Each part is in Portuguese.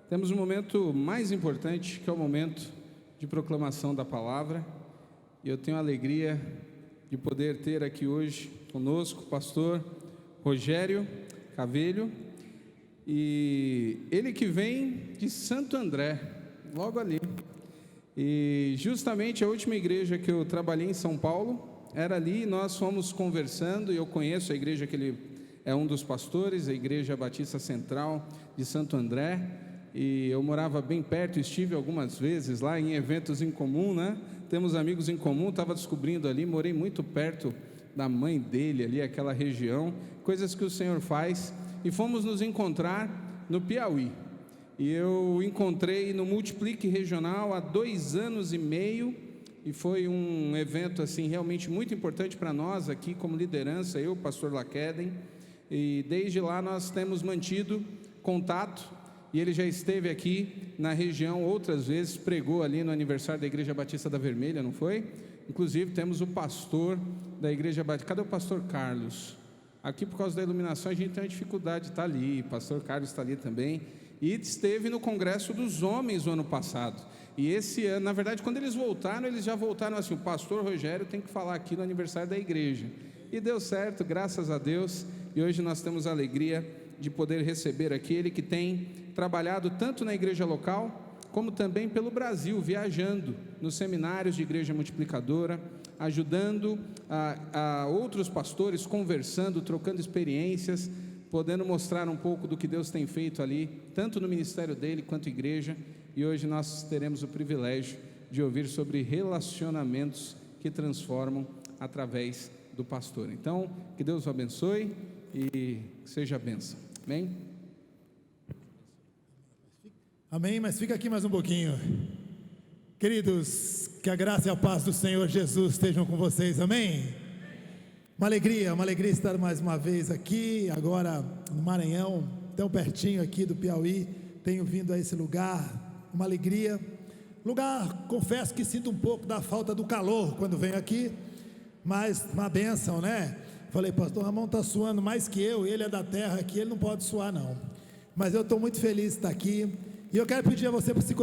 Temos um momento mais importante, que é o momento de proclamação da palavra. E eu tenho a alegria de poder ter aqui hoje conosco o pastor Rogério Cavelho, e ele que vem de Santo André, logo ali. E justamente a última igreja que eu trabalhei em São Paulo era ali, nós fomos conversando, e eu conheço a igreja que ele é um dos pastores, a Igreja Batista Central de Santo André, e eu morava bem perto, estive algumas vezes lá em eventos em comum, né? Temos amigos em comum, estava descobrindo ali, morei muito perto da mãe dele ali, aquela região, coisas que o Senhor faz, e fomos nos encontrar no Piauí. E eu encontrei no Multiplique Regional há 2 anos e meio, e foi um evento assim realmente muito importante para nós aqui como liderança, eu, pastor Laqueden, e desde lá nós temos mantido contato, e ele já esteve aqui na região outras vezes, pregou ali no aniversário da Igreja Batista da Vermelha, não foi? Inclusive temos o pastor da Igreja Batista, cadê o pastor Carlos? Aqui por causa da iluminação a gente tem uma dificuldade, está ali, o pastor Carlos está ali também, e esteve no Congresso dos Homens no ano passado, e esse ano, na verdade quando eles já voltaram assim, o pastor Rogério tem que falar aqui no aniversário da igreja, e deu certo, graças a Deus, e hoje nós temos a alegria de poder receber aqui ele que tem trabalhado tanto na igreja local, como também pelo Brasil, viajando nos seminários de igreja multiplicadora, ajudando a outros pastores, conversando, trocando experiências, podendo mostrar um pouco do que Deus tem feito ali, tanto no ministério dele quanto igreja, e hoje nós teremos o privilégio de ouvir sobre relacionamentos que transformam através do pastor. Então, que Deus o abençoe e seja a bênção. Amém? Amém, mas fica aqui mais um pouquinho. Queridos, que a graça e a paz do Senhor Jesus estejam com vocês, amém? Uma alegria estar mais uma vez aqui, agora no Maranhão, tão pertinho aqui do Piauí. Tenho vindo a esse lugar, uma alegria. Lugar, confesso que sinto um pouco da falta do calor quando venho aqui, mas uma bênção, né? Falei, pastor Ramon está suando mais que eu, ele é da terra aqui, ele não pode suar não. Mas eu estou muito feliz de estar aqui, e eu quero pedir a você para se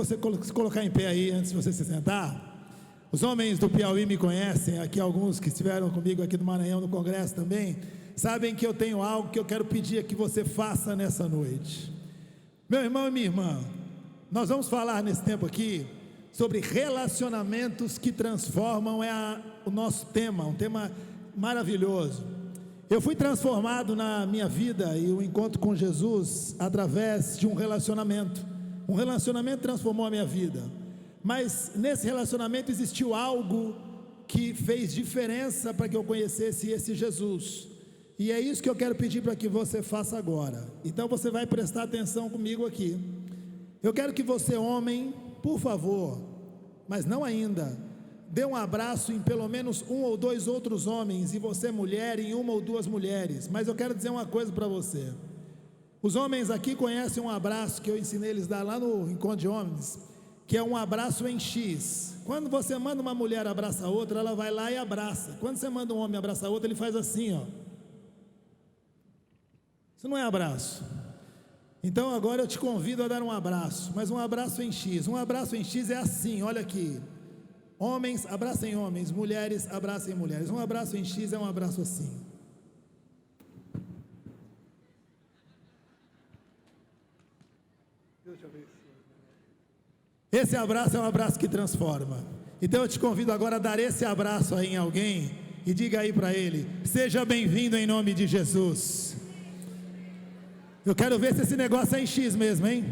colocar em pé aí, antes de você se sentar. Os homens do Piauí me conhecem, aqui alguns que estiveram comigo aqui no Maranhão, no congresso também, sabem que eu tenho algo que eu quero pedir que você faça nessa noite. Meu irmão e minha irmã, nós vamos falar nesse tempo aqui sobre relacionamentos que transformam, o nosso tema, um tema maravilhoso. Eu fui transformado na minha vida e o encontro com Jesus através de um relacionamento. Um relacionamento transformou a minha vida, mas nesse relacionamento existiu algo que fez diferença para que eu conhecesse esse Jesus, e é isso que eu quero pedir para que você faça agora. Então você vai prestar atenção comigo aqui. Eu quero que você, homem, por favor, mas não ainda, dê um abraço em pelo menos 1 ou 2 outros homens, e você, mulher, em 1 ou 2 mulheres. Mas eu quero dizer uma coisa para você. Os homens aqui conhecem um abraço que eu ensinei eles a dar lá no encontro de homens, que é um abraço em X. Quando você manda uma mulher abraçar outra, ela vai lá e abraça. Quando você manda um homem abraçar outro, ele faz assim, ó. Isso não é abraço. Então agora eu te convido a dar um abraço, mas um abraço em X. Um abraço em X é assim, olha aqui. Homens, abracem homens, mulheres, abracem mulheres. Um abraço em X é um abraço assim. Esse abraço é um abraço que transforma. Então eu te convido agora a dar esse abraço aí em alguém e diga aí para ele: seja bem-vindo em nome de Jesus. Eu quero ver se esse negócio é em X mesmo, hein?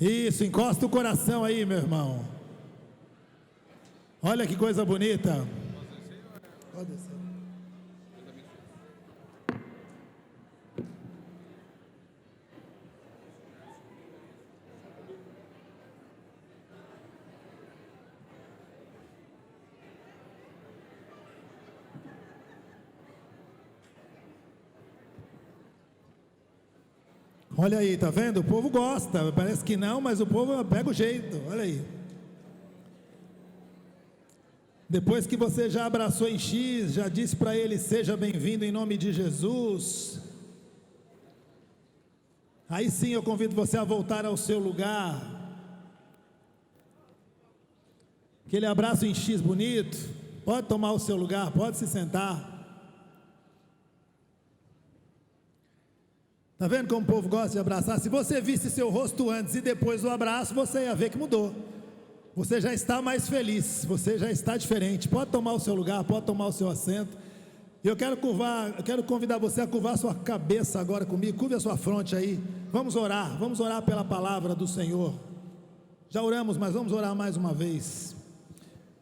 Isso, encosta o coração aí, meu irmão. Olha que coisa bonita. Pode descer. Olha aí, tá vendo? O povo gosta, parece que não, mas o povo pega o jeito, olha aí. Depois que você já abraçou em X, já disse para ele: seja bem-vindo em nome de Jesus. Aí sim eu convido você a voltar ao seu lugar. Aquele abraço em X bonito. Pode tomar o seu lugar, pode se sentar. Está vendo como o povo gosta de abraçar? Se você visse seu rosto antes e depois do abraço, você ia ver que mudou. Você já está mais feliz, você já está diferente. Pode tomar o seu lugar, pode tomar o seu assento. Eu quero convidar você a curvar a sua cabeça agora comigo. Curve a sua fronte aí. Vamos orar pela palavra do Senhor. Já oramos, mas vamos orar mais uma vez.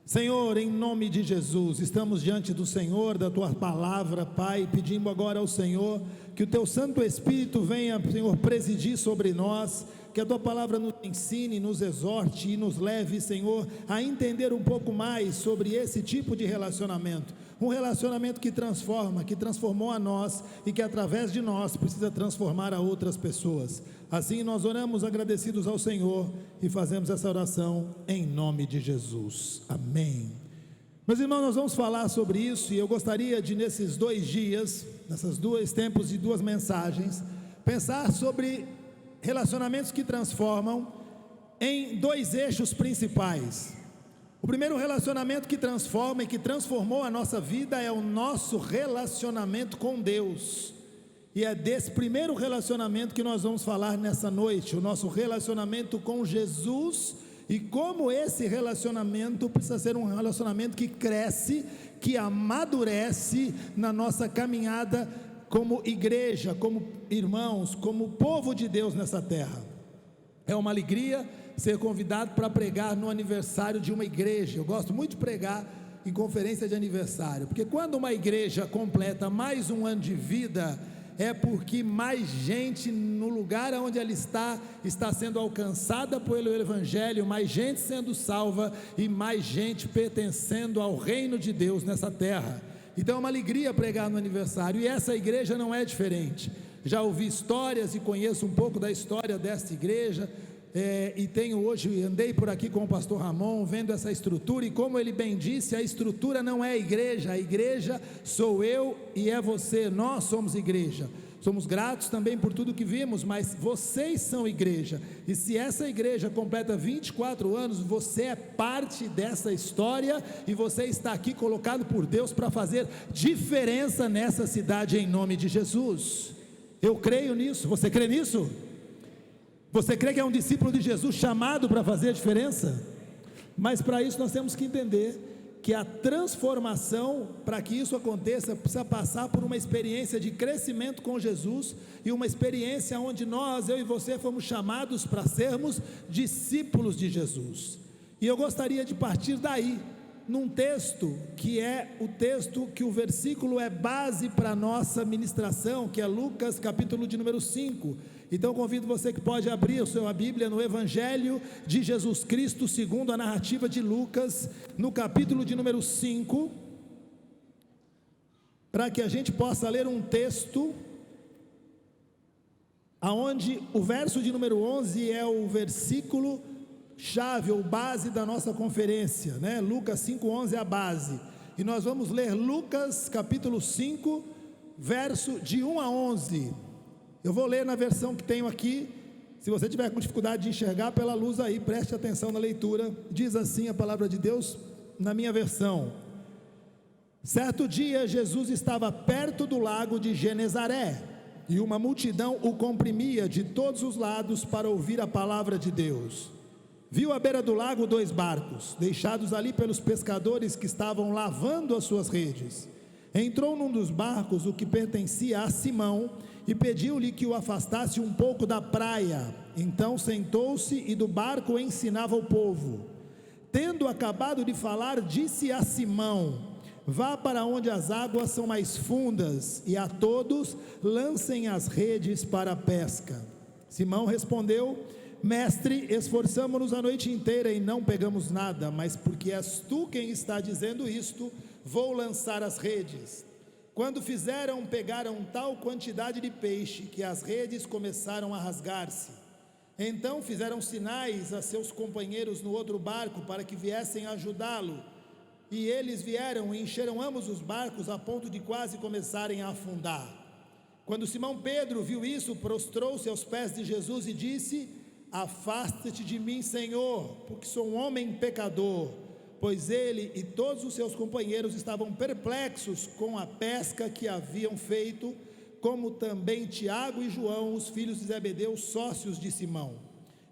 Senhor, em nome de Jesus, estamos diante do Senhor, da Tua palavra, Pai, pedimos agora ao Senhor que o Teu Santo Espírito venha, Senhor, presidir sobre nós, que a Tua palavra nos ensine, nos exorte e nos leve, Senhor, a entender um pouco mais sobre esse tipo de relacionamento, um relacionamento que transforma, que transformou a nós e que através de nós precisa transformar a outras pessoas. Assim nós oramos agradecidos ao Senhor e fazemos essa oração em nome de Jesus, amém. Meus irmãos, nós vamos falar sobre isso e eu gostaria de nesses 2 dias, nessas 2 tempos e 2 mensagens, pensar sobre relacionamentos que transformam em 2 eixos principais. O primeiro relacionamento que transforma e que transformou a nossa vida é o nosso relacionamento com Deus. E é desse primeiro relacionamento que nós vamos falar nessa noite, o nosso relacionamento com Jesus e como esse relacionamento precisa ser um relacionamento que cresce, que amadurece na nossa caminhada como igreja, como irmãos, como povo de Deus nessa terra. É uma alegria ser convidado para pregar no aniversário de uma igreja. Eu gosto muito de pregar em conferência de aniversário, porque quando uma igreja completa mais um ano de vida, é porque mais gente no lugar onde ela está sendo alcançada pelo Evangelho, mais gente sendo salva e mais gente pertencendo ao reino de Deus nessa terra. Então é uma alegria pregar no aniversário, e essa igreja não é diferente. Já ouvi histórias e conheço um pouco da história desta igreja, e andei por aqui com o pastor Ramon, vendo essa estrutura, e como ele bem disse, a estrutura não é a igreja sou eu e é você, nós somos igreja. Somos gratos também por tudo que vimos, mas vocês são igreja, e se essa igreja completa 24 anos, você é parte dessa história, e você está aqui colocado por Deus para fazer diferença nessa cidade em nome de Jesus. Eu creio nisso, você crê nisso? Você crê que é um discípulo de Jesus chamado para fazer a diferença? Mas para isso nós temos que entender que a transformação, para que isso aconteça, precisa passar por uma experiência de crescimento com Jesus, e uma experiência onde eu e você fomos chamados para sermos discípulos de Jesus. E eu gostaria de partir daí, num texto que é o texto que o versículo é base para a nossa ministração, que é Lucas capítulo de número 5, então convido você que pode abrir a sua Bíblia no Evangelho de Jesus Cristo, segundo a narrativa de Lucas, no capítulo de número 5, para que a gente possa ler um texto, aonde o verso de número 11 é o versículo chave ou base da nossa conferência, né? Lucas 5:11 é a base, e nós vamos ler Lucas capítulo 5, verso de 1 a 11, eu vou ler na versão que tenho aqui, se você tiver com dificuldade de enxergar pela luz aí, preste atenção na leitura, diz assim a palavra de Deus, na minha versão: certo dia Jesus estava perto do lago de Genezaré, e uma multidão o comprimia de todos os lados para ouvir a palavra de Deus. Viu à beira do lago 2 barcos, deixados ali pelos pescadores que estavam lavando as suas redes. Entrou num dos barcos, o que pertencia a Simão, e pediu-lhe que o afastasse um pouco da praia. Então sentou-se e do barco ensinava o povo. Tendo acabado de falar, disse a Simão: vá para onde as águas são mais fundas, e a todos lancem as redes para a pesca. Simão respondeu: mestre, esforçamo-nos a noite inteira e não pegamos nada, mas porque és tu quem está dizendo isto, vou lançar as redes. Quando fizeram, pegaram tal quantidade de peixe que as redes começaram a rasgar-se. Então fizeram sinais a seus companheiros no outro barco para que viessem ajudá-lo. E eles vieram e encheram ambos os barcos a ponto de quase começarem a afundar. Quando Simão Pedro viu isso, prostrou-se aos pés de Jesus e disse: afasta-te de mim, Senhor, porque sou um homem pecador. Pois ele e todos os seus companheiros estavam perplexos com a pesca que haviam feito, como também Tiago e João, os filhos de Zebedeu, sócios de Simão.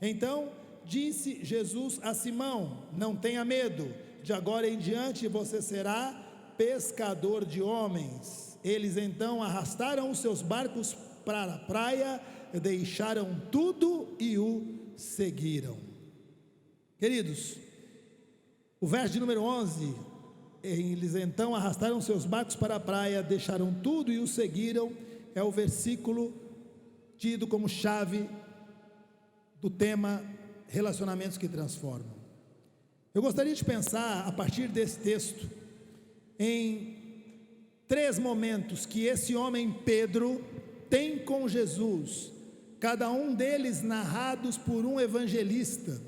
Então disse Jesus a Simão: não tenha medo, de agora em diante você será pescador de homens. Eles então arrastaram os seus barcos para a praia, deixaram tudo e o seguiram. Queridos, o verso de número 11, eles então arrastaram seus barcos para a praia, deixaram tudo e o seguiram, é o versículo tido como chave do tema relacionamentos que transformam. Eu gostaria de pensar, a partir desse texto, em 3 momentos que esse homem Pedro tem com Jesus, cada um deles narrados por um evangelista,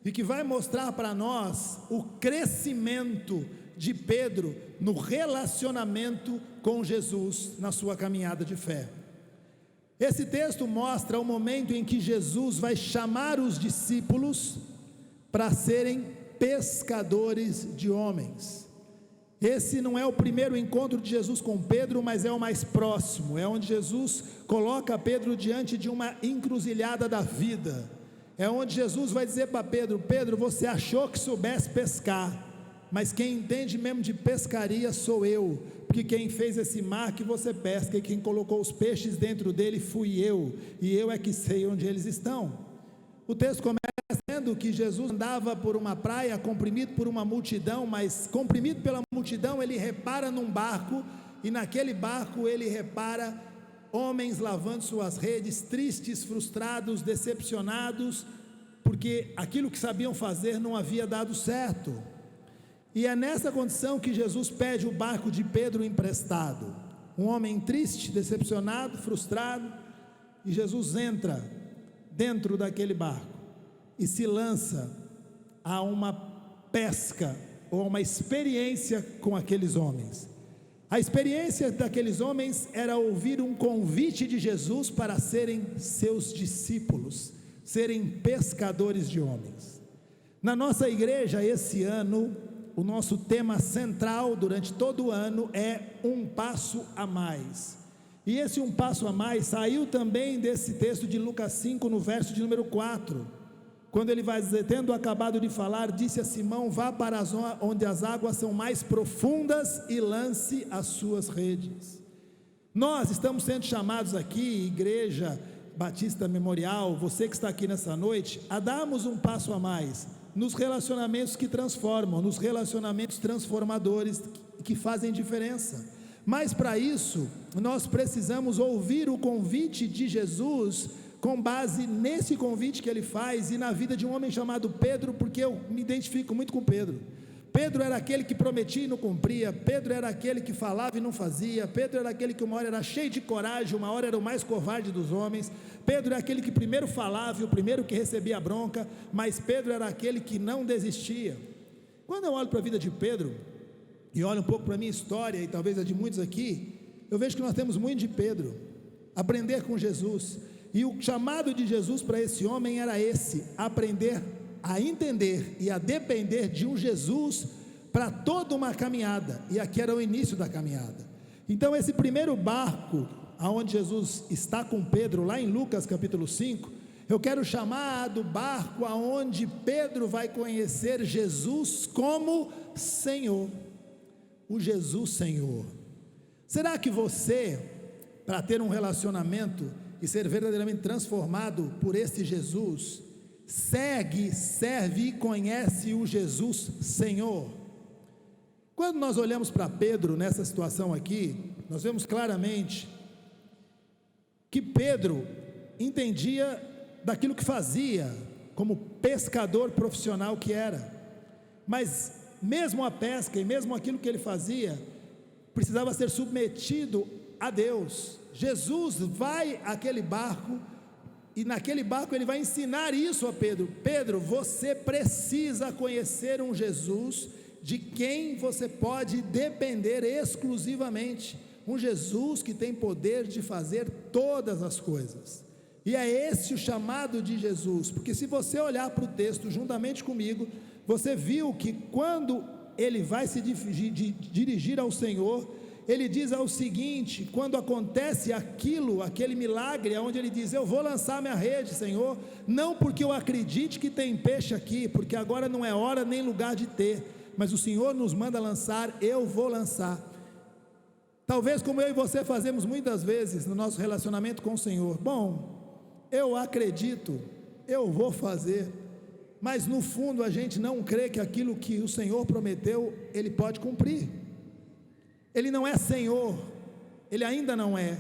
e que vai mostrar para nós o crescimento de Pedro no relacionamento com Jesus na sua caminhada de fé. Esse texto mostra o momento em que Jesus vai chamar os discípulos para serem pescadores de homens. Esse não é o primeiro encontro de Jesus com Pedro, mas é o mais próximo, é onde Jesus coloca Pedro diante de uma encruzilhada da vida, é onde Jesus vai dizer para Pedro: Pedro, você achou que soubesse pescar, mas quem entende mesmo de pescaria sou eu, porque quem fez esse mar que você pesca e quem colocou os peixes dentro dele fui eu, e eu é que sei onde eles estão. O texto começa dizendo que Jesus andava por uma praia, comprimido por uma multidão, mas comprimido pela multidão, ele repara num barco, e naquele barco ele repara homens lavando suas redes, tristes, frustrados, decepcionados, porque aquilo que sabiam fazer não havia dado certo. E é nessa condição que Jesus pede o barco de Pedro emprestado. Um homem triste, decepcionado, frustrado, e Jesus entra dentro daquele barco e se lança a uma pesca, ou a uma experiência com aqueles homens. A experiência daqueles homens era ouvir um convite de Jesus para serem seus discípulos, serem pescadores de homens. Na nossa igreja, esse ano, o nosso tema central durante todo o ano é um passo a mais. E esse um passo a mais saiu também desse texto de Lucas 5, no verso de número 4, quando ele vai dizer: tendo acabado de falar, disse a Simão: vá para a zona onde as águas são mais profundas e lance as suas redes. Nós estamos sendo chamados aqui, Igreja Batista Memorial, você que está aqui nessa noite, a darmos um passo a mais nos relacionamentos que transformam, nos relacionamentos transformadores que fazem diferença. Mas para isso, nós precisamos ouvir o convite de Jesus, com base nesse convite que ele faz, e na vida de um homem chamado Pedro, porque eu me identifico muito com Pedro. Pedro era aquele que prometia e não cumpria, Pedro era aquele que falava e não fazia, Pedro era aquele que uma hora era cheio de coragem, uma hora era o mais covarde dos homens, Pedro é aquele que primeiro falava e o primeiro que recebia a bronca, mas Pedro era aquele que não desistia. Quando eu olho para a vida de Pedro, e olho um pouco para a minha história, e talvez a de muitos aqui, eu vejo que nós temos muito de Pedro, aprender com Jesus, e o chamado de Jesus para esse homem era esse: aprender a entender e a depender de um Jesus para toda uma caminhada, e aqui era o início da caminhada. Então esse primeiro barco, aonde Jesus está com Pedro, lá em Lucas capítulo 5, eu quero chamar do barco aonde Pedro vai conhecer Jesus como Senhor, o Jesus Senhor. Será que você, para ter um relacionamento e ser verdadeiramente transformado por este Jesus, segue, serve e conhece o Jesus Senhor? Quando nós olhamos para Pedro nessa situação aqui, nós vemos claramente que Pedro entendia daquilo que fazia, como pescador profissional que era, mas mesmo a pesca e mesmo aquilo que ele fazia, precisava ser submetido a Deus. Jesus vai àquele barco, e naquele barco ele vai ensinar isso a Pedro: Pedro, você precisa conhecer um Jesus de quem você pode depender exclusivamente, um Jesus que tem poder de fazer todas as coisas. E é esse o chamado de Jesus, porque se você olhar para o texto juntamente comigo, você viu que quando ele vai se dirigir ao Senhor, ele diz o seguinte: quando acontece aquele milagre, onde ele diz: eu vou lançar minha rede, Senhor, não porque eu acredite que tem peixe aqui, porque agora não é hora nem lugar de ter, mas o Senhor nos manda lançar, eu vou lançar. Talvez como eu e você fazemos muitas vezes no nosso relacionamento com o Senhor: bom, eu acredito, eu vou fazer, mas no fundo a gente não crê que aquilo que o Senhor prometeu, Ele pode cumprir. Ele não é Senhor, Ele ainda não é.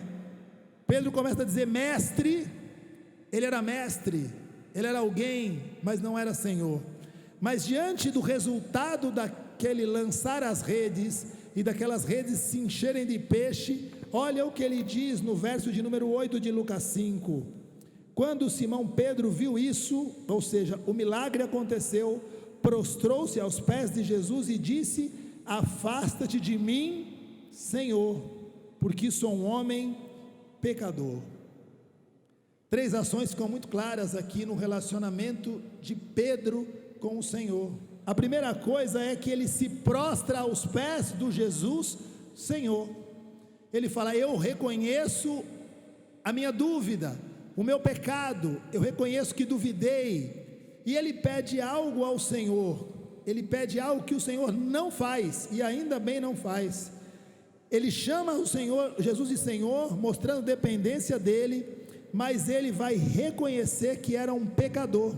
Pedro começa a dizer mestre. Ele era mestre, ele era alguém, mas não era Senhor. Mas diante do resultado daquele lançar as redes, e daquelas redes se encherem de peixe, olha o que ele diz no verso de número 8 de Lucas 5. Quando Simão Pedro viu isso, ou seja, o milagre aconteceu, prostrou-se aos pés de Jesus e disse: afasta-te de mim, Senhor, porque sou um homem pecador. 3 ações ficam muito claras aqui no relacionamento de Pedro com o Senhor. A primeira coisa é que ele se prostra aos pés do Jesus Senhor. Ele fala: eu reconheço a minha dúvida, o meu pecado, eu reconheço que duvidei. E ele pede algo ao Senhor, ele pede algo que o Senhor não faz, e ainda bem não faz. Ele chama o Senhor, Jesus de Senhor, mostrando dependência dele, mas ele vai reconhecer que era um pecador,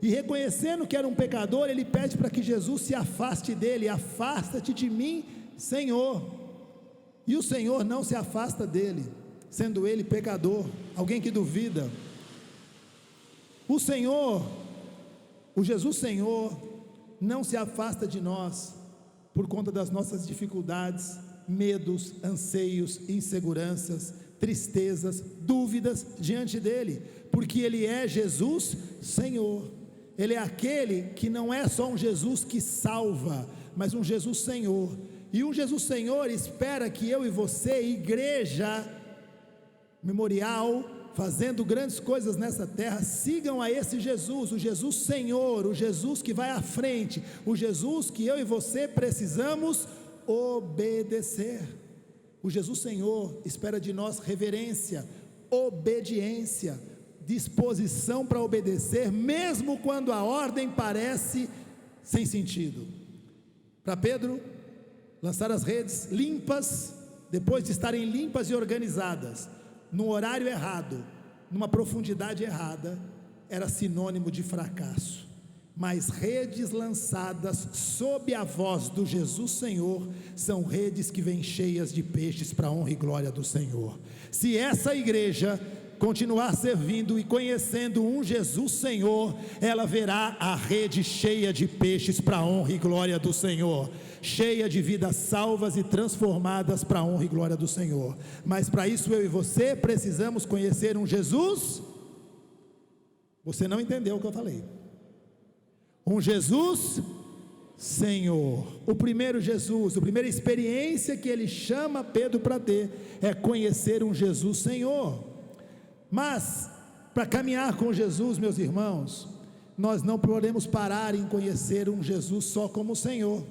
e reconhecendo que era um pecador, ele pede para que Jesus se afaste dele: afasta-te de mim, Senhor. E o Senhor não se afasta dele, sendo ele pecador, alguém que duvida. O Senhor, o Jesus Senhor, não se afasta de nós por conta das nossas dificuldades, medos, anseios, inseguranças, tristezas, dúvidas diante dele, porque ele é Jesus Senhor. Ele é aquele que não é só um Jesus que salva, mas um Jesus Senhor. E um Jesus Senhor espera que eu e você, igreja memorial, fazendo grandes coisas nessa terra, sigam a esse Jesus, o Jesus Senhor, o Jesus que vai à frente, o Jesus que eu e você precisamos obedecer. O Jesus Senhor espera de nós reverência, obediência, disposição para obedecer, mesmo quando a ordem parece sem sentido. Para Pedro, lançar as redes limpas, depois de estarem limpas e organizadas, no horário errado, numa profundidade errada, era sinônimo de fracasso. Mas redes lançadas sob a voz do Jesus Senhor são redes que vêm cheias de peixes para a honra e glória do Senhor. Se essa igreja continuar servindo e conhecendo um Jesus Senhor, ela verá a rede cheia de peixes para a honra e glória do Senhor, cheia de vidas salvas e transformadas para a honra e glória do Senhor. Mas para isso eu e você precisamos conhecer um Jesus. Você não entendeu o que eu falei. Um Jesus Senhor. O primeiro Jesus, a primeira experiência que ele chama Pedro para ter é conhecer um Jesus Senhor. Mas para caminhar com Jesus, meus irmãos, nós não podemos parar em conhecer um Jesus só como Senhor.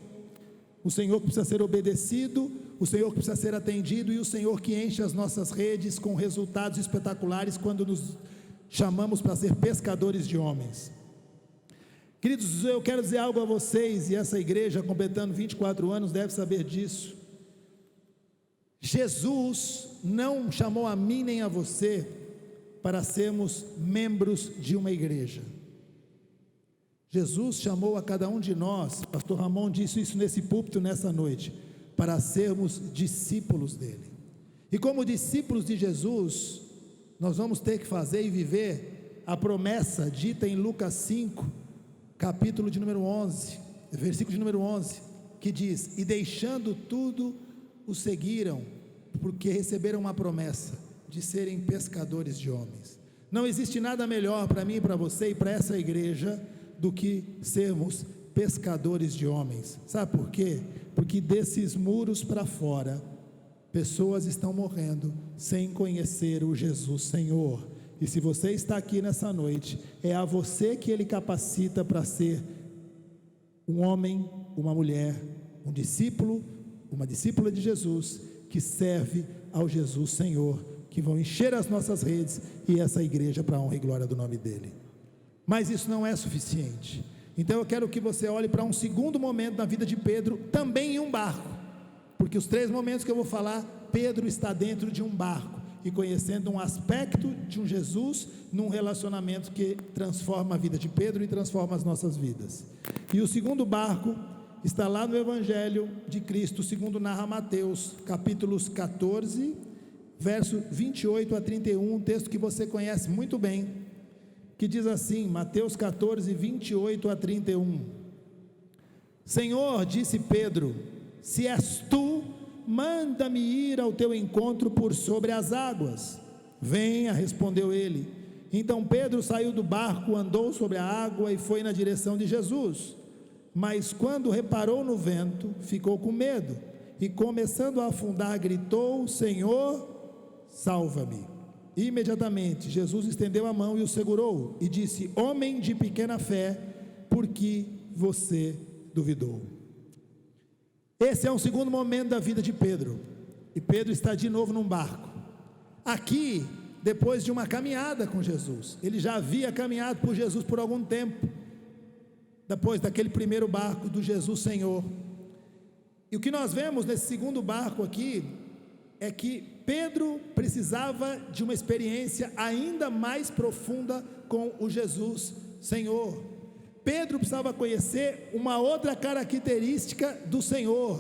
O Senhor que precisa ser obedecido, o Senhor que precisa ser atendido, e o Senhor que enche as nossas redes com resultados espetaculares quando nos chamamos para ser pescadores de homens. Queridos, eu quero dizer algo a vocês, e essa igreja completando 24 anos deve saber disso. Jesus não chamou a mim nem a você para sermos membros de uma igreja. Jesus chamou a cada um de nós, pastor Ramon disse isso nesse púlpito nessa noite, para sermos discípulos dele. E como discípulos de Jesus, nós vamos ter que fazer e viver a promessa dita em Lucas 5, capítulo de número 11, versículo de número 11, que diz: e deixando tudo, o seguiram, porque receberam uma promessa de serem pescadores de homens. Não existe nada melhor para mim, para você e para essa igreja do que sermos pescadores de homens. Sabe por quê? Porque desses muros para fora Pessoas estão morrendo sem conhecer o Jesus Senhor. E se você está aqui nessa noite, é a você que Ele capacita para ser um homem, uma mulher, um discípulo, uma discípula de Jesus, que serve ao Jesus Senhor, que vão encher as nossas redes e essa igreja para a honra e glória do nome dEle. Mas isso não é suficiente. Então eu quero que você olhe para um segundo momento na vida de Pedro, também em um barco, porque os 3 momentos que eu vou falar, Pedro está dentro de um barco e conhecendo um aspecto de um Jesus num relacionamento que transforma a vida de Pedro e transforma as nossas vidas. E o segundo barco está lá no Evangelho de Cristo, segundo narra Mateus, capítulos 14, verso 28 a 31, um texto que você conhece muito bem, que diz assim, Mateus 14, 28 a 31. Senhor, disse Pedro, se és tu, manda-me ir ao teu encontro por sobre as águas. Venha, respondeu ele. Então Pedro saiu do barco, andou sobre a água e foi na direção de Jesus. Mas quando reparou no vento, ficou com medo e, começando a afundar, gritou, Senhor, salva-me. Imediatamente Jesus estendeu a mão e o segurou e disse, homem de pequena fé, por que você duvidou? Esse é um segundo momento da vida de Pedro, e Pedro está de novo num barco, aqui depois de uma caminhada com Jesus. Ele já havia caminhado por Jesus por algum tempo, depois daquele primeiro barco do Jesus Senhor. E o que nós vemos nesse segundo barco aqui, é que Pedro precisava de uma experiência ainda mais profunda com o Jesus Senhor. Pedro precisava conhecer uma outra característica do Senhor,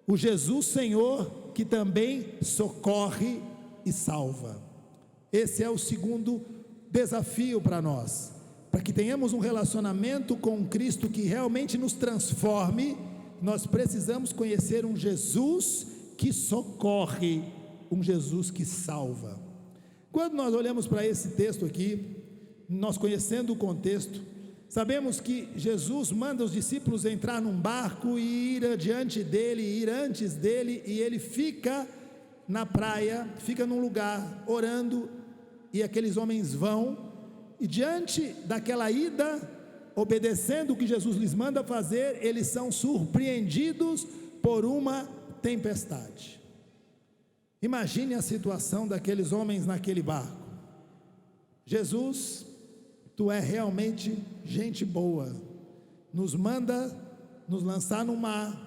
o Jesus Senhor que também socorre e salva. Esse é o segundo desafio para nós, para que tenhamos um relacionamento com Cristo que realmente nos transforme. Nós precisamos conhecer um Jesus que socorre, um Jesus que salva. Quando nós olhamos para esse texto aqui, nós conhecendo o contexto, sabemos que Jesus manda os discípulos entrar num barco e ir adiante dele, ir antes dele, e ele fica na praia, fica num lugar orando, e aqueles homens vão, e diante daquela ida, obedecendo o que Jesus lhes manda fazer, eles são surpreendidos por uma tempestade. Imagine a situação daqueles homens naquele barco. Jesus, tu é realmente gente boa, nos manda nos lançar no mar,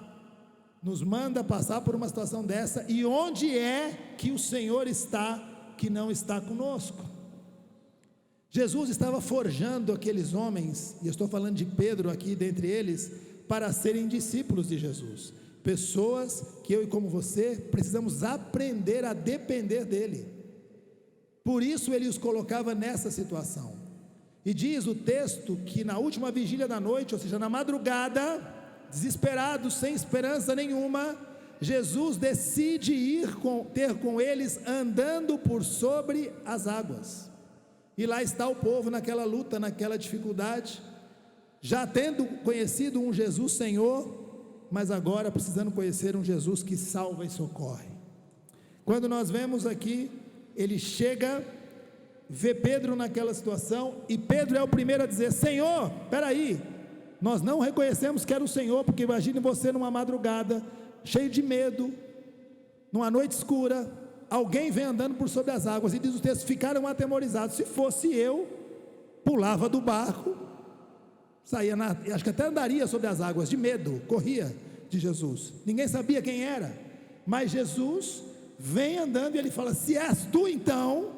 nos manda passar por uma situação dessa, e onde é que o Senhor está, que não está conosco? Jesus estava forjando aqueles homens, e eu estou falando de Pedro aqui dentre eles, para serem discípulos de Jesus, pessoas que eu e como você precisamos aprender a depender dele. Por isso ele os colocava nessa situação. E diz o texto que na última vigília da noite, ou seja, na madrugada, desesperado, sem esperança nenhuma, Jesus decide ter com eles andando por sobre as águas. E lá está o povo naquela luta, naquela dificuldade, já tendo conhecido um Jesus Senhor, mas agora precisando conhecer um Jesus que salva e socorre. Quando nós vemos aqui, ele chega, vê Pedro naquela situação, e Pedro é o primeiro a dizer: Senhor, espera aí, nós não reconhecemos que era o Senhor, porque imagine você numa madrugada, cheio de medo, numa noite escura, alguém vem andando por sobre as águas, e diz o texto, ficaram atemorizados. Se fosse eu, pulava do barco, saía, acho que até andaria sobre as águas, de medo, corria de Jesus. Ninguém sabia quem era, mas Jesus vem andando, e ele fala: se és tu, então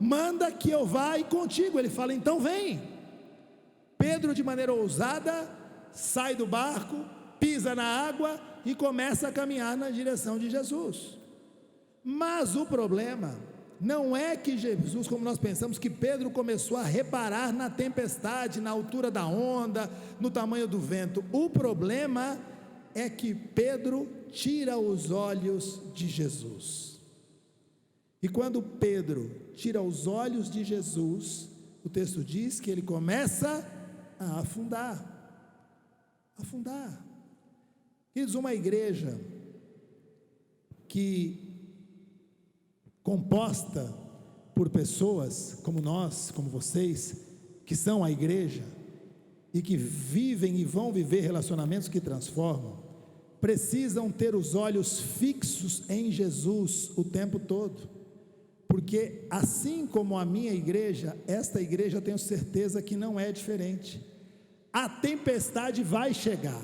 manda que eu vá e contigo. Ele fala: então vem. Pedro, de maneira ousada, sai do barco, pisa na água e começa a caminhar na direção de Jesus. Mas o problema não é que Jesus, como nós pensamos, que Pedro começou a reparar na tempestade, na altura da onda, no tamanho do vento. O problema é que Pedro tira os olhos de Jesus. E quando Pedro tira os olhos de Jesus, o texto diz que ele começa a afundar. Afundar. Queridos, uma igreja composta por pessoas como nós, como vocês, que são a igreja e que vivem e vão viver relacionamentos que transformam, precisam ter os olhos fixos em Jesus o tempo todo, porque assim como a minha igreja, esta igreja, eu tenho certeza que não é diferente. A tempestade vai chegar,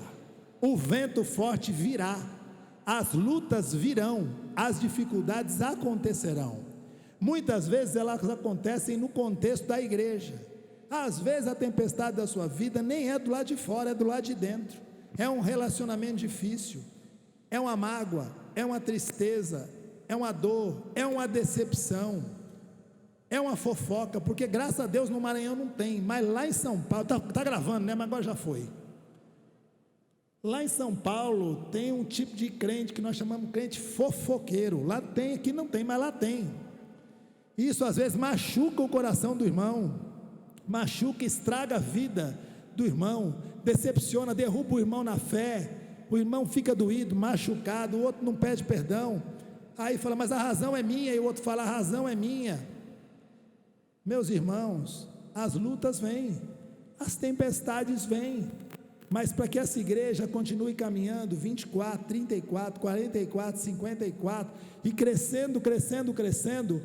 o vento forte virá, as lutas virão, as dificuldades acontecerão. Muitas vezes elas acontecem no contexto da igreja. Às vezes a tempestade da sua vida nem é do lado de fora, é do lado de dentro. É um relacionamento difícil, é uma mágoa, é uma tristeza, é uma dor, é uma decepção, é uma fofoca, porque graças a Deus no Maranhão não tem, mas lá em São Paulo, tá gravando, né? Mas agora já foi. Lá em São Paulo tem um tipo de crente que nós chamamos de crente fofoqueiro. Lá tem, aqui não tem, mas lá tem. Isso às vezes machuca o coração do irmão, machuca, estraga a vida do irmão, decepciona, derruba o irmão na fé, o irmão fica doído, machucado, o outro não pede perdão, aí fala, mas a razão é minha, e o outro fala, a razão é minha. Meus irmãos, as lutas vêm, as tempestades vêm, mas para que essa igreja continue caminhando 24, 34, 44, 54 e crescendo, crescendo, crescendo,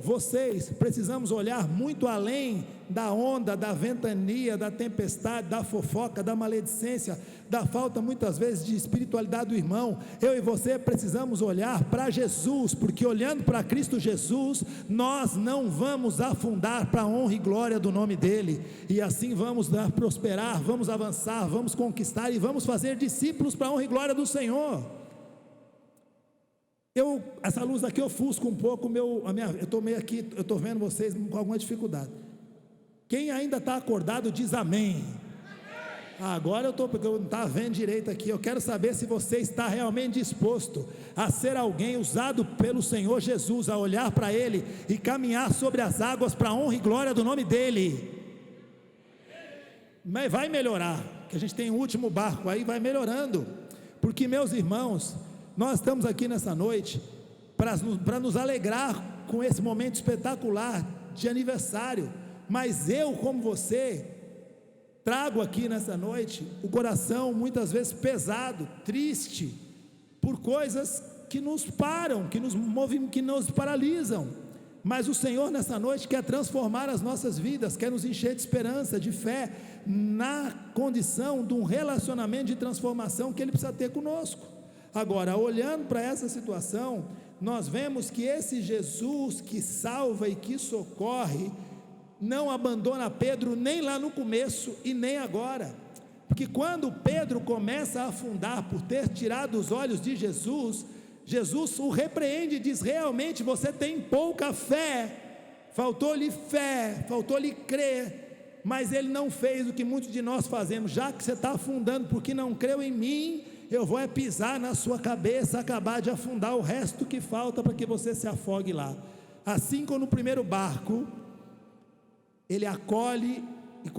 vocês precisamos olhar muito além da onda, da ventania, da tempestade, da fofoca, da maledicência, da falta muitas vezes de espiritualidade do irmão. Eu e você precisamos olhar para Jesus, porque olhando para Cristo Jesus, nós não vamos afundar, para a honra e glória do nome dEle, e assim vamos prosperar, vamos avançar, vamos conquistar e vamos fazer discípulos para a honra e glória do Senhor. Essa luz aqui ofusca um pouco eu estou meio aqui, eu estou vendo vocês com alguma dificuldade. Quem ainda está acordado diz amém. Agora porque eu não estava vendo direito aqui. Eu quero saber se você está realmente disposto a ser alguém usado pelo Senhor Jesus, a olhar para Ele e caminhar sobre as águas para a honra e glória do nome dEle. Mas vai melhorar, que a gente tem o último barco aí, vai melhorando, porque meus irmãos, nós estamos aqui nessa noite para nos alegrar com esse momento espetacular de aniversário, mas eu, como você, trago aqui nessa noite o coração muitas vezes pesado, triste, por coisas que nos param, que nos movem, que nos paralisam, mas o Senhor nessa noite quer transformar as nossas vidas, quer nos encher de esperança, de fé, na condição de um relacionamento de transformação que Ele precisa ter conosco. Agora, olhando para essa situação, nós vemos que esse Jesus que salva e que socorre, não abandona Pedro nem lá no começo e nem agora, porque quando Pedro começa a afundar por ter tirado os olhos de Jesus, Jesus o repreende e diz, realmente você tem pouca fé, faltou-lhe crer, mas ele não fez o que muitos de nós fazemos, já que você está afundando porque não creu em mim, eu vou pisar na sua cabeça, acabar de afundar o resto que falta para que você se afogue lá. Assim como no primeiro barco, ele acolhe, e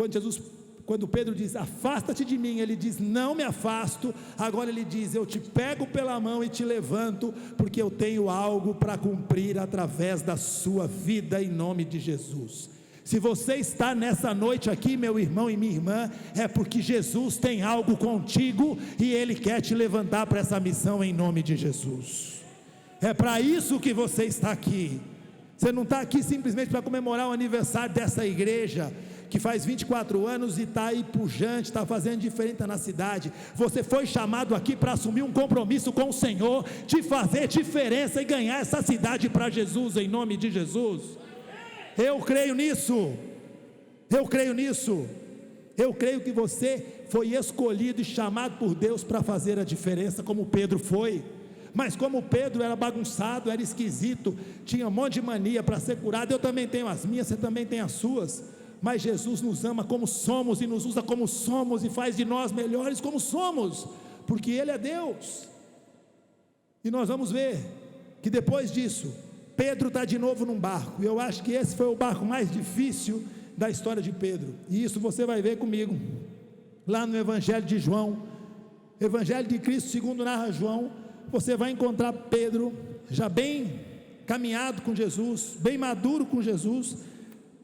quando Pedro diz, afasta-te de mim, ele diz, não me afasto. Agora ele diz, eu te pego pela mão e te levanto, porque eu tenho algo para cumprir através da sua vida, em nome de Jesus. Se você está nessa noite aqui, meu irmão e minha irmã, é porque Jesus tem algo contigo e Ele quer te levantar para essa missão em nome de Jesus. É para isso que você está aqui. Você não está aqui simplesmente para comemorar o aniversário dessa igreja, que faz 24 anos e está aí pujante, está fazendo diferença na cidade. Você foi chamado aqui para assumir um compromisso com o Senhor, de fazer diferença e ganhar essa cidade para Jesus, em nome de Jesus. Eu creio nisso, eu creio que você foi escolhido e chamado por Deus para fazer a diferença, como Pedro foi. Mas como Pedro era bagunçado, era esquisito, tinha um monte de mania para ser curado, eu também tenho as minhas, você também tem as suas, mas Jesus nos ama como somos, e nos usa como somos, e faz de nós melhores como somos, porque Ele é Deus. E nós vamos ver, que depois disso, Pedro está de novo num barco, e eu acho que esse foi o barco mais difícil da história de Pedro, e isso você vai ver comigo, lá no Evangelho de João, Evangelho de Cristo segundo narra João, você vai encontrar Pedro já bem caminhado com Jesus, bem maduro com Jesus,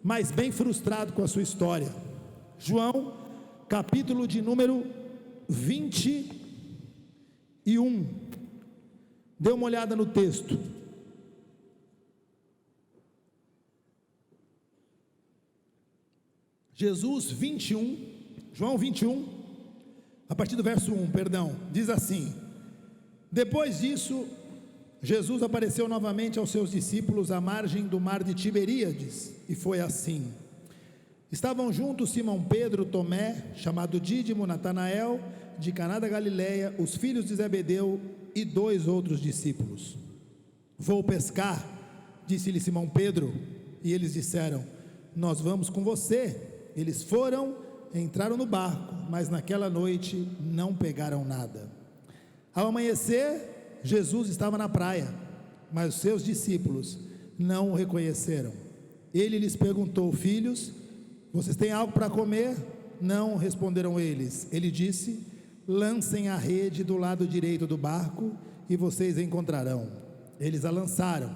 mas bem frustrado com a sua história. João, capítulo de número 21. Dê uma olhada no texto. João 21, a partir do verso 1, diz assim: depois disso, Jesus apareceu novamente aos seus discípulos à margem do mar de Tiberíades, e foi assim: estavam juntos Simão Pedro, Tomé, chamado Dídimo, Natanael, de Caná da Galileia, os filhos de Zebedeu e 2 outros discípulos. Vou pescar, disse-lhe Simão Pedro, e eles disseram: nós vamos com você. Eles foram, entraram no barco, mas naquela noite não pegaram nada. Ao amanhecer, Jesus estava na praia, mas os seus discípulos não o reconheceram. Ele lhes perguntou: filhos, vocês têm algo para comer? Não, responderam eles. Ele disse: lancem a rede do lado direito do barco e vocês encontrarão. Eles a lançaram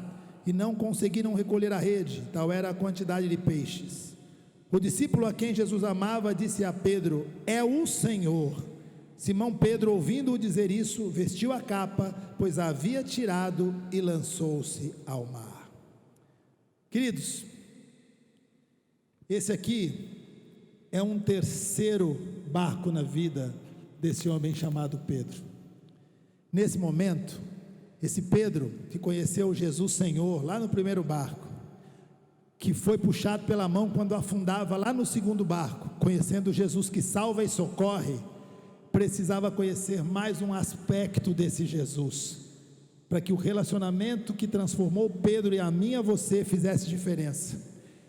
e não conseguiram recolher a rede, tal era a quantidade de peixes. O discípulo a quem Jesus amava disse a Pedro: é o Senhor. Simão Pedro, ouvindo-o dizer isso, vestiu a capa, pois a havia tirado, e lançou-se ao mar. Queridos, esse aqui é um terceiro barco na vida desse homem chamado Pedro. Nesse momento, esse Pedro que conheceu Jesus Senhor lá no primeiro barco, que foi puxado pela mão quando afundava lá no segundo barco, conhecendo Jesus que salva e socorre, precisava conhecer mais um aspecto desse Jesus, para que o relacionamento que transformou Pedro e a mim e a você fizesse diferença.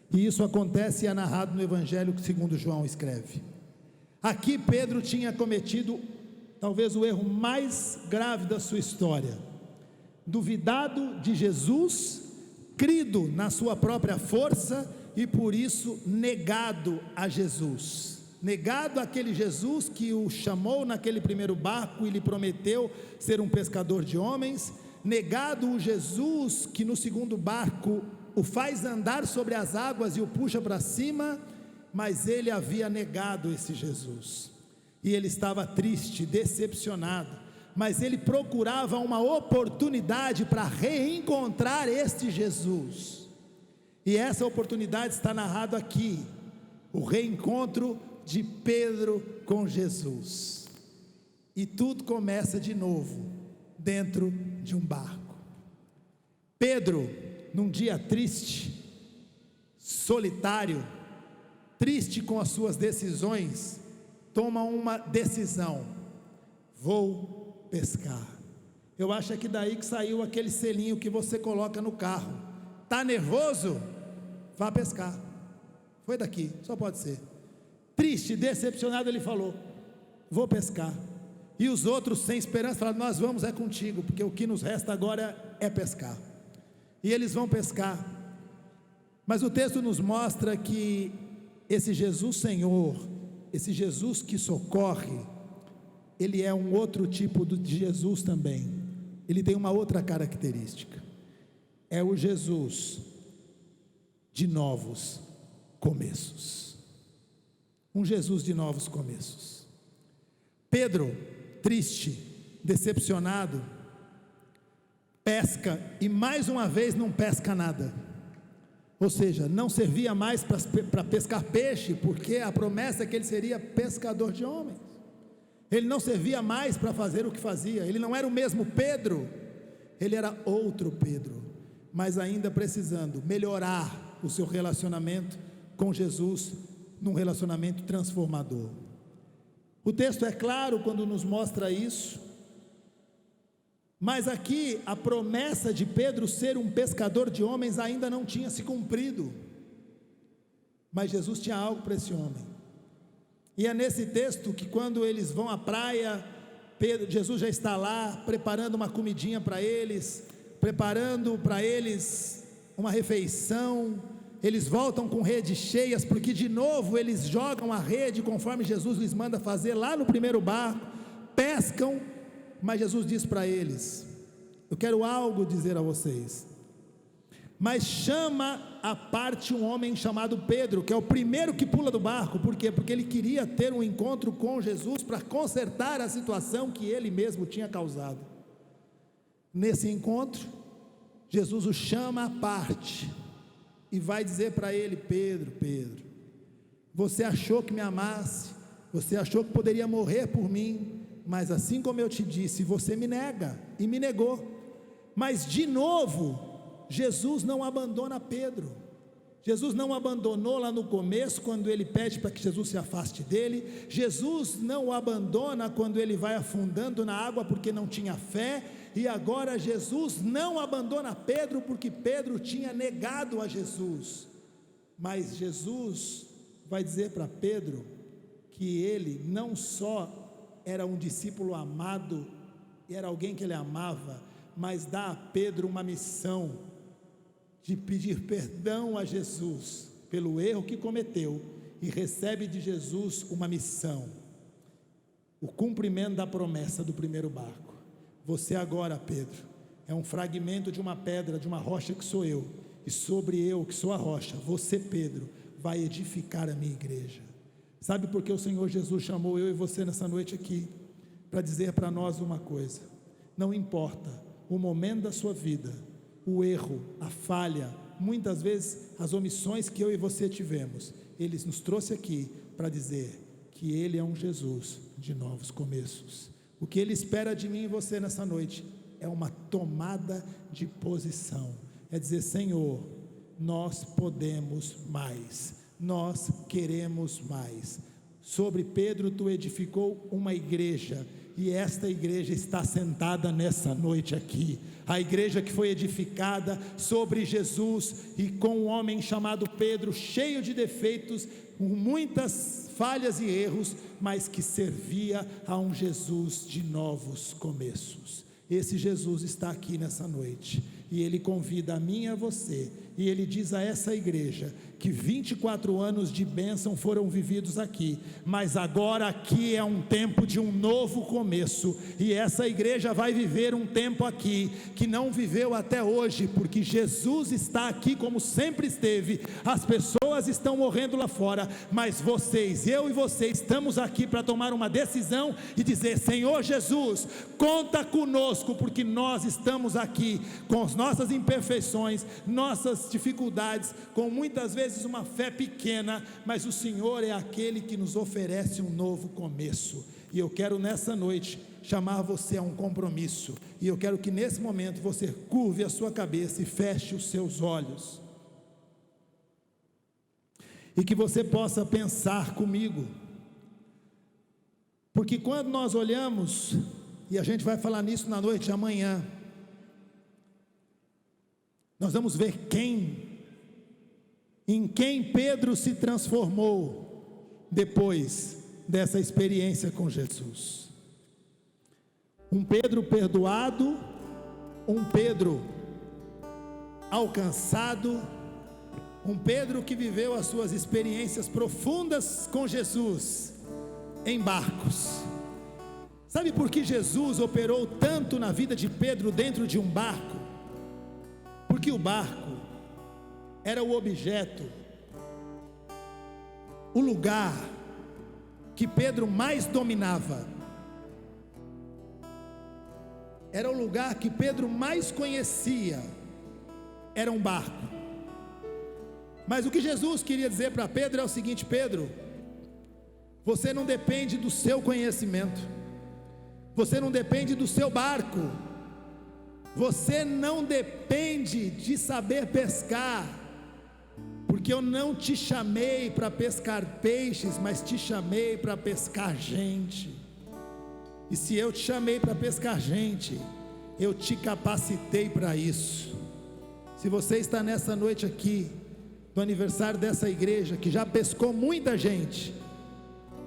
E isso acontece e é narrado no Evangelho segundo João escreve. Aqui Pedro tinha cometido talvez o erro mais grave da sua história: duvidado de Jesus, crido na sua própria força e por isso negado a Jesus, negado aquele Jesus que o chamou naquele primeiro barco e lhe prometeu ser um pescador de homens, negado o Jesus que no segundo barco o faz andar sobre as águas e o puxa para cima, mas ele havia negado esse Jesus, e ele estava triste, decepcionado, mas ele procurava uma oportunidade para reencontrar este Jesus, e essa oportunidade está narrado aqui, o reencontro de Pedro com Jesus, e tudo começa de novo, dentro de um barco. Pedro, num dia triste, solitário, triste com as suas decisões, toma uma decisão: vou pescar. Eu acho que daí que saiu aquele selinho que você coloca no carro. Está nervoso? Vá pescar. Foi daqui, só pode ser. Triste, decepcionado, ele falou: vou pescar. E os outros sem esperança falaram: nós vamos é contigo, porque o que nos resta agora é pescar. E eles vão pescar. Mas o texto nos mostra que esse Jesus Senhor, esse Jesus que socorre, ele é um outro tipo de Jesus também. Ele tem uma outra característica: é o Jesus de novos começos. Um Jesus de novos começos. Pedro, triste, decepcionado, pesca e mais uma vez não pesca nada. Ou seja, não servia mais para pescar peixe, porque a promessa é que ele seria pescador de homens. Ele não servia mais para fazer o que fazia. Ele não era o mesmo Pedro, ele era outro Pedro, mas ainda precisando melhorar o seu relacionamento com Jesus, num relacionamento transformador. O texto é claro quando nos mostra isso, mas aqui a promessa de Pedro ser um pescador de homens ainda não tinha se cumprido, mas Jesus tinha algo para esse homem. E é nesse texto que quando eles vão à praia, Jesus já está lá preparando uma comidinha para eles, preparando para eles uma refeição. Eles voltam com redes cheias, porque de novo eles jogam a rede conforme Jesus lhes manda fazer lá no primeiro barco, pescam Mas Jesus diz para eles: eu quero algo dizer a vocês. Mas chama à parte um homem chamado Pedro, que é o primeiro que pula do barco. Por quê? Porque ele queria ter um encontro com Jesus para consertar a situação que ele mesmo tinha causado. Nesse encontro, Jesus o chama à parte e vai dizer para ele: Pedro, Pedro, você achou que me amasse, você achou que poderia morrer por mim, mas assim como eu te disse, você me nega, e me negou. Mas de novo, Jesus não abandona Pedro. Jesus não abandonou lá no começo, quando ele pede para que Jesus se afaste dele. Jesus não o abandona quando ele vai afundando na água porque não tinha fé. E agora Jesus não abandona Pedro porque Pedro tinha negado a Jesus. Mas Jesus vai dizer para Pedro que ele não só era um discípulo amado, e era alguém que ele amava, mas dá a Pedro uma missão de pedir perdão a Jesus pelo erro que cometeu, e recebe de Jesus uma missão, o cumprimento da promessa do primeiro barco. Você agora, Pedro, é um fragmento de uma pedra, de uma rocha que sou eu, e sobre eu, que sou a rocha, você, Pedro, vai edificar a minha igreja. Sabe por que o Senhor Jesus chamou eu e você nessa noite aqui? Para dizer para nós uma coisa: não importa o momento da sua vida, o erro, a falha, muitas vezes as omissões que eu e você tivemos, Ele nos trouxe aqui para dizer que Ele é um Jesus de novos começos. O que Ele espera de mim e você nessa noite é uma tomada de posição, é dizer: Senhor, nós podemos mais, nós queremos mais. Sobre Pedro tu edificou uma igreja, e esta igreja está sentada nessa noite aqui, a igreja que foi edificada sobre Jesus, e com um homem chamado Pedro, cheio de defeitos, com muitas falhas e erros, mas que servia a um Jesus de novos começos. Esse Jesus está aqui nessa noite, e Ele convida a mim e a você, e Ele diz a essa igreja que 24 anos de bênção foram vividos aqui, mas agora aqui é um tempo de um novo começo, e essa igreja vai viver um tempo aqui que não viveu até hoje, porque Jesus está aqui como sempre esteve. As pessoas estão morrendo lá fora, mas vocês, eu e você, estamos aqui para tomar uma decisão e dizer: Senhor Jesus, conta conosco, porque nós estamos aqui com as nossas imperfeições, nossas dificuldades, com muitas vezes uma fé pequena, mas o Senhor é aquele que nos oferece um novo começo. E eu quero nessa noite chamar você a um compromisso, e eu quero que nesse momento você curve a sua cabeça e feche os seus olhos, e que você possa pensar comigo, porque quando nós olhamos, e a gente vai falar nisso na noite de amanhã, nós vamos ver em quem Pedro se transformou depois dessa experiência com Jesus. Um Pedro perdoado, um Pedro alcançado, um Pedro que viveu as suas experiências profundas com Jesus em barcos. Sabe por que Jesus operou tanto na vida de Pedro dentro de um barco? Porque o barco era o objeto, o lugar que Pedro mais dominava, era o lugar que Pedro mais conhecia, era um barco. Mas o que Jesus queria dizer para Pedro é o seguinte: Pedro, você não depende do seu conhecimento, você não depende do seu barco, você não depende de saber pescar, porque eu não te chamei para pescar peixes, mas te chamei para pescar gente. E se eu te chamei para pescar gente, eu te capacitei para isso. Se você está nessa noite aqui, do aniversário dessa igreja, que já pescou muita gente,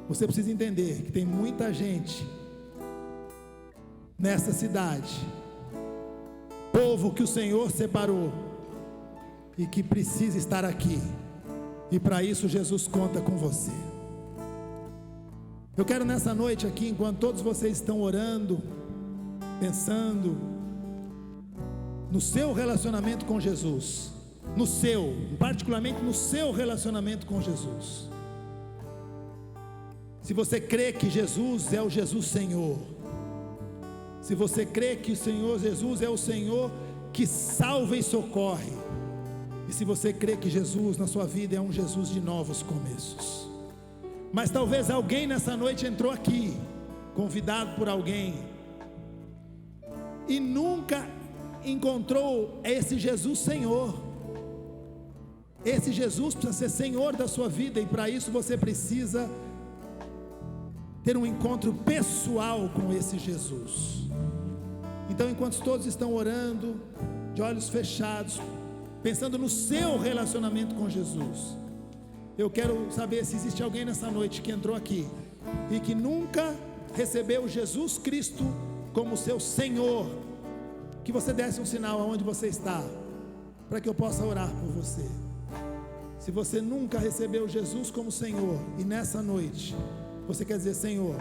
você precisa entender que tem muita gente nessa cidade, povo que o Senhor separou e que precisa estar aqui, e para isso Jesus conta com você. Eu quero nessa noite aqui, enquanto todos vocês estão orando, pensando no seu relacionamento com Jesus, particularmente no seu relacionamento com Jesus. Se você crê que Jesus é o Jesus Senhor, se você crê que o Senhor Jesus é o Senhor que salva e socorre, e se você crê que Jesus na sua vida é um Jesus de novos começos. Mas talvez alguém nessa noite entrou aqui, convidado por alguém, e nunca encontrou esse Jesus Senhor. Esse Jesus precisa ser Senhor da sua vida, e para isso você precisa ter um encontro pessoal com esse Jesus. Então, enquanto todos estão orando, de olhos fechados, pensando no seu relacionamento com Jesus, eu quero saber se existe alguém nessa noite que entrou aqui e que nunca recebeu Jesus Cristo como seu Senhor. Que você desse um sinal aonde você está, para que eu possa orar por você. Se você nunca recebeu Jesus como Senhor, e nessa noite você quer dizer: Senhor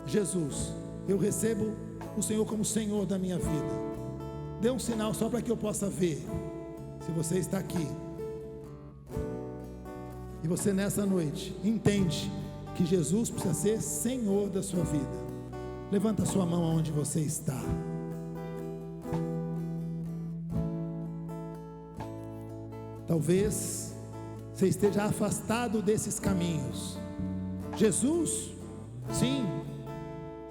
Jesus, eu recebo o Senhor como Senhor da minha vida, dê um sinal só para que eu possa ver. Se você está aqui e você nessa noite entende que Jesus precisa ser Senhor da sua vida, levanta a sua mão aonde você está. Talvez você esteja afastado desses caminhos. Jesus, sim,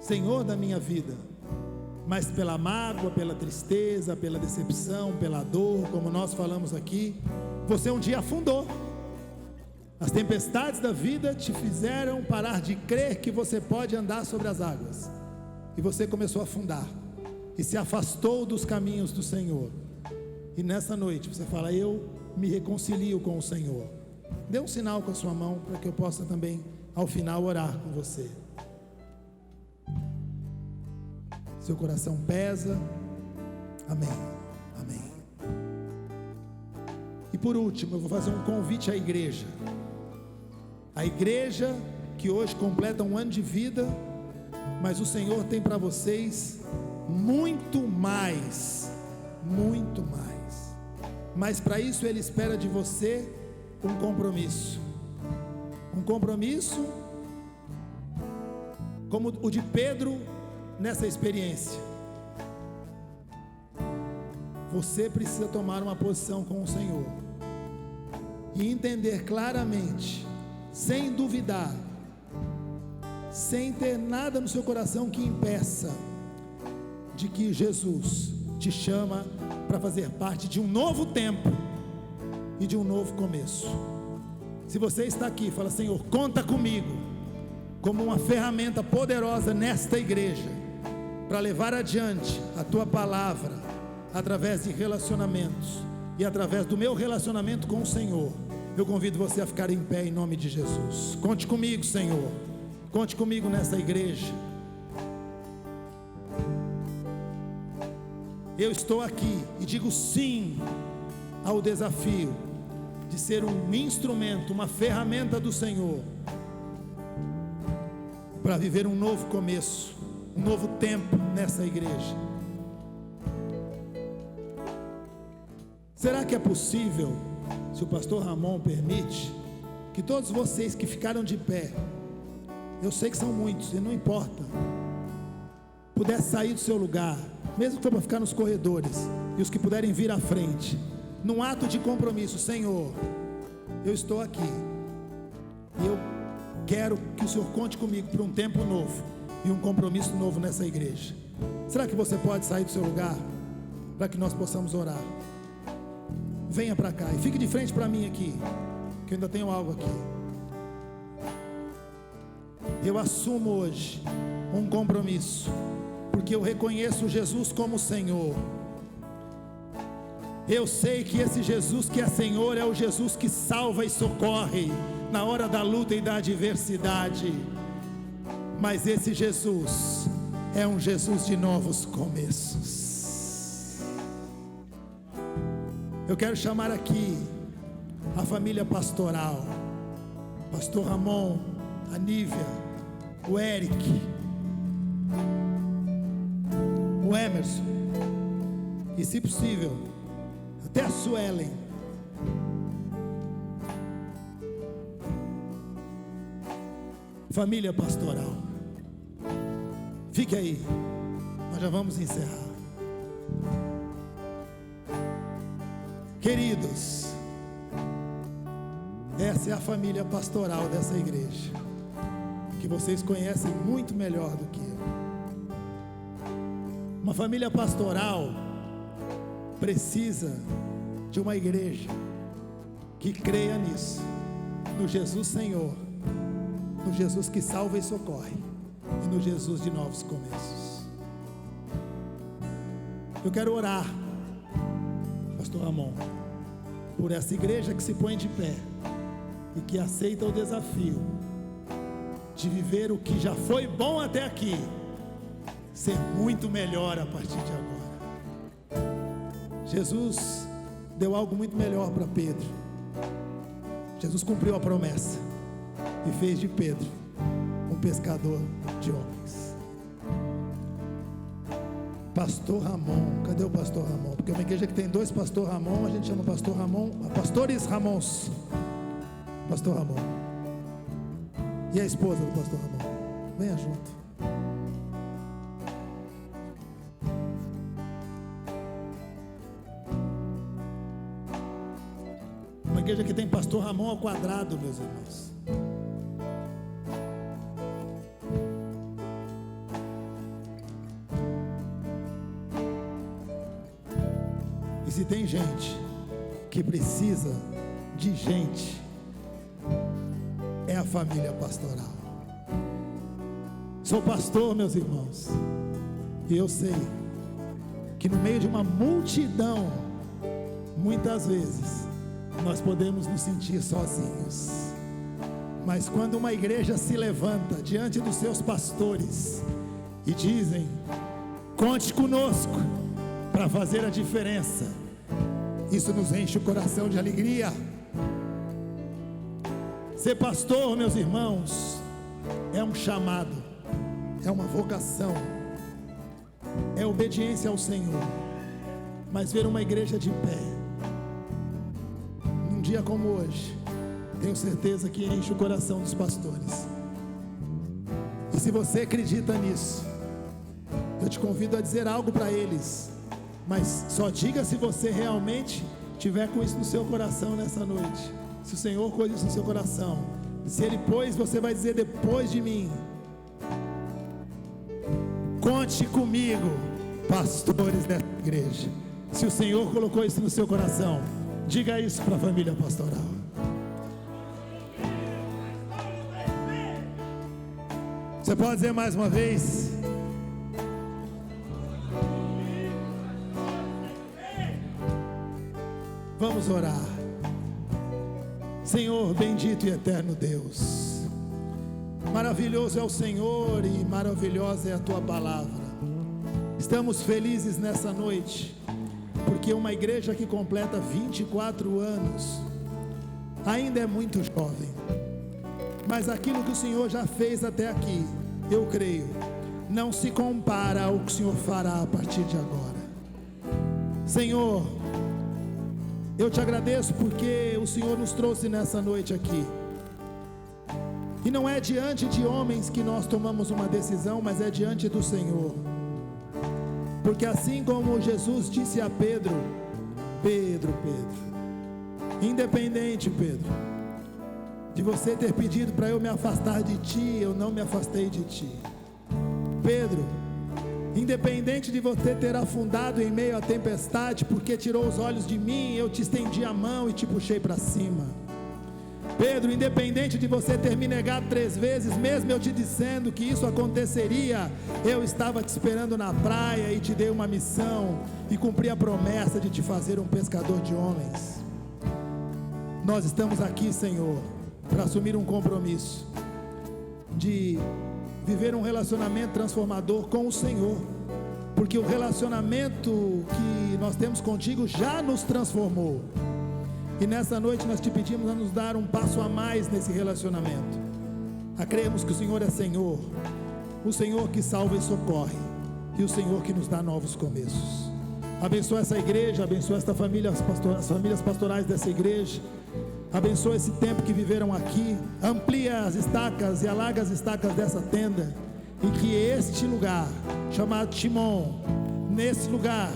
Senhor da minha vida, mas pela mágoa, pela tristeza, pela decepção, pela dor, como nós falamos aqui, você um dia afundou. As tempestades da vida te fizeram parar de crer que você pode andar sobre as águas, e você começou a afundar, e se afastou dos caminhos do Senhor. E nessa noite você fala: eu me reconcilio com o Senhor. Dê um sinal com a sua mão, para que eu possa também ao final orar com você. Seu coração pesa. Amém, amém. E por último, eu vou fazer um convite à igreja. A igreja que hoje completa um ano de vida, mas o Senhor tem para vocês muito mais, muito mais. Mas para isso Ele espera de você um compromisso como o de Pedro nessa experiência. Você precisa tomar uma posição com o Senhor e entender claramente, sem duvidar, sem ter nada no seu coração que impeça, de que Jesus te chama para fazer parte de um novo tempo e de um novo começo. Se você está aqui, fala: Senhor, conta comigo como uma ferramenta poderosa nesta igreja, para levar adiante a tua palavra, através de relacionamentos e através do meu relacionamento com o Senhor. Eu convido você a ficar em pé em nome de Jesus. Conte comigo, Senhor, conte comigo nessa igreja. Eu estou aqui e digo sim ao desafio de ser um instrumento, uma ferramenta do Senhor, para viver um novo começo, um novo tempo nessa igreja. Será que é possível, se o pastor Ramon permite, que todos vocês que ficaram de pé, eu sei que são muitos e não importa, pudesse sair do seu lugar, mesmo que for para ficar nos corredores, e os que puderem vir à frente, num ato de compromisso: Senhor, eu estou aqui e eu quero que o Senhor conte comigo para um tempo novo e um compromisso novo nessa igreja. Será que você pode sair do seu lugar para que nós possamos orar? Venha para cá e fique de frente para mim aqui, que eu ainda tenho algo aqui. Eu assumo hoje um compromisso, porque eu reconheço Jesus como Senhor. Eu sei que esse Jesus que é Senhor é o Jesus que salva e socorre na hora da luta e da adversidade. Mas esse Jesus é um Jesus de novos começos. Eu quero chamar aqui a família pastoral, pastor Ramon, a Nívia, o Eric. o Emerson, e se possível, até a Suelen. Família pastoral, fique aí, nós já vamos encerrar. Queridos, essa é a família pastoral dessa igreja, que vocês conhecem muito melhor do que eu. Uma família pastoral precisa de uma igreja que creia nisso, no Jesus Senhor, no Jesus que salva e socorre, e no Jesus de novos começos. Eu quero orar, pastor Ramon, por essa igreja que se põe de pé e que aceita o desafio de viver o que já foi bom até aqui, ser muito melhor a partir de agora. Jesus deu algo muito melhor para Pedro. Jesus cumpriu a promessa e fez de Pedro um pescador de homens. Pastor Ramon, cadê o pastor Ramon? Porque uma igreja que tem dois pastor Ramon, a gente chama pastor Ramon, pastores Ramons. Pastor Ramon. E a esposa do pastor Ramon? Venha junto. Uma igreja que tem pastor Ramon ao quadrado, meus irmãos. E se tem gente que precisa de gente, é a família pastoral. Sou pastor, meus irmãos, e eu sei que no meio de uma multidão, muitas vezes nós podemos nos sentir sozinhos, mas quando uma igreja se levanta diante dos seus pastores e dizem: conte conosco para fazer a diferença, isso nos enche o coração de alegria. Ser pastor, meus irmãos, é um chamado, é uma vocação, é obediência ao Senhor. Mas ver uma igreja de pé num dia como hoje, tenho certeza que enche o coração dos pastores. E se você acredita nisso, eu te convido a dizer algo para eles, mas só diga se você realmente tiver com isso no seu coração nessa noite. Se o Senhor pôs isso no seu coração, se Ele pôs, você vai dizer depois de mim: conte comigo, pastores dessa igreja. Se o Senhor colocou isso no seu coração, diga isso para a família pastoral. Você pode dizer mais uma vez? Vamos orar. Senhor, bendito e eterno Deus, maravilhoso é o Senhor e maravilhosa é a Tua palavra. Estamos felizes nessa noite, porque uma igreja que completa 24 anos ainda é muito jovem, mas aquilo que o Senhor já fez até aqui, eu creio, não se compara ao que o Senhor fará a partir de agora. Senhor, eu te agradeço porque o Senhor nos trouxe nessa noite aqui. E não é diante de homens que nós tomamos uma decisão, mas é diante do Senhor. Porque assim como Jesus disse a Pedro: Pedro, independente, Pedro, de você ter pedido para eu me afastar de ti, eu não me afastei de ti. Pedro, independente de você ter afundado em meio à tempestade, porque tirou os olhos de mim, eu te estendi a mão e te puxei para cima. Pedro, independente de você ter me negado 3 vezes, mesmo eu te dizendo que isso aconteceria, eu estava te esperando na praia e te dei uma missão e cumpri a promessa de te fazer um pescador de homens. Nós estamos aqui, Senhor, para assumir um compromisso de viver um relacionamento transformador com o Senhor, porque o relacionamento que nós temos contigo já nos transformou, e nessa noite nós te pedimos a nos dar um passo a mais nesse relacionamento, a crermos que o Senhor é Senhor, o Senhor que salva e socorre, e o Senhor que nos dá novos começos. Abençoa essa igreja, abençoa esta família, as famílias pastorais dessa igreja. Abençoa esse tempo que viveram aqui. Amplia as estacas e alarga as estacas dessa tenda, e que este lugar chamado Timon, nesse lugar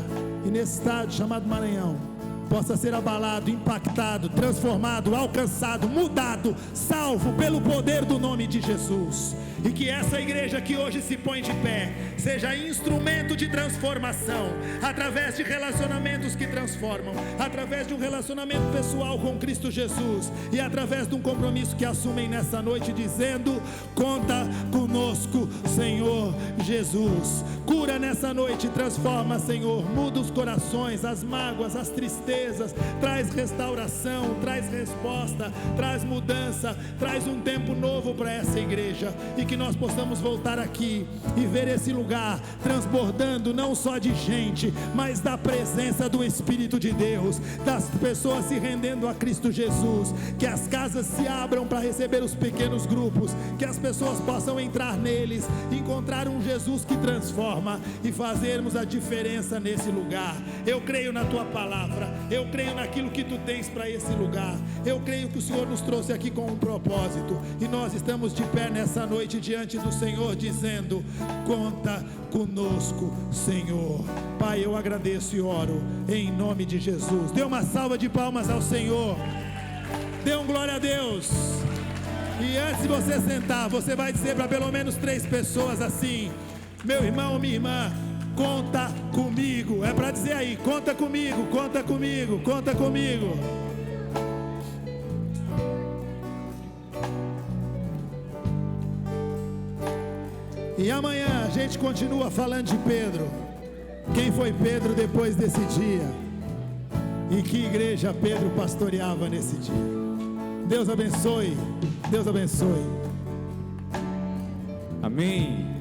e nesse estado chamado Maranhão, possa ser abalado, impactado, transformado, alcançado, mudado, salvo pelo poder do nome de Jesus. E que essa igreja que hoje se põe de pé seja instrumento de transformação, através de relacionamentos que transformam, através de um relacionamento pessoal com Cristo Jesus, e através de um compromisso que assumem nessa noite, dizendo: conta conosco, Senhor Jesus. Cura nessa noite, transforma, Senhor, muda os corações, as mágoas, as tristezas, traz restauração, traz resposta, traz mudança, traz um tempo novo para essa igreja, e que nós possamos voltar aqui e ver esse lugar transbordando não só de gente, mas da presença do Espírito de Deus, das pessoas se rendendo a Cristo Jesus, que as casas se abram para receber os pequenos grupos, que as pessoas possam entrar neles, encontrar um Jesus que transforma e fazermos a diferença nesse lugar. Eu creio na tua palavra, eu creio naquilo que tu tens para esse lugar, eu creio que o Senhor nos trouxe aqui com um propósito, e nós estamos de pé nessa noite diante do Senhor, dizendo: conta conosco, Senhor. Pai, eu agradeço e oro em nome de Jesus. Dê uma salva de palmas ao Senhor, dê um glória a Deus. E antes de você sentar, você vai dizer para pelo menos 3 pessoas assim: meu irmão, minha irmã, conta comigo. É para dizer aí: conta comigo, conta comigo, conta comigo. E amanhã a gente continua falando de Pedro. Quem foi Pedro depois desse dia? E que igreja Pedro pastoreava nesse dia? Deus abençoe. Deus abençoe. Amém.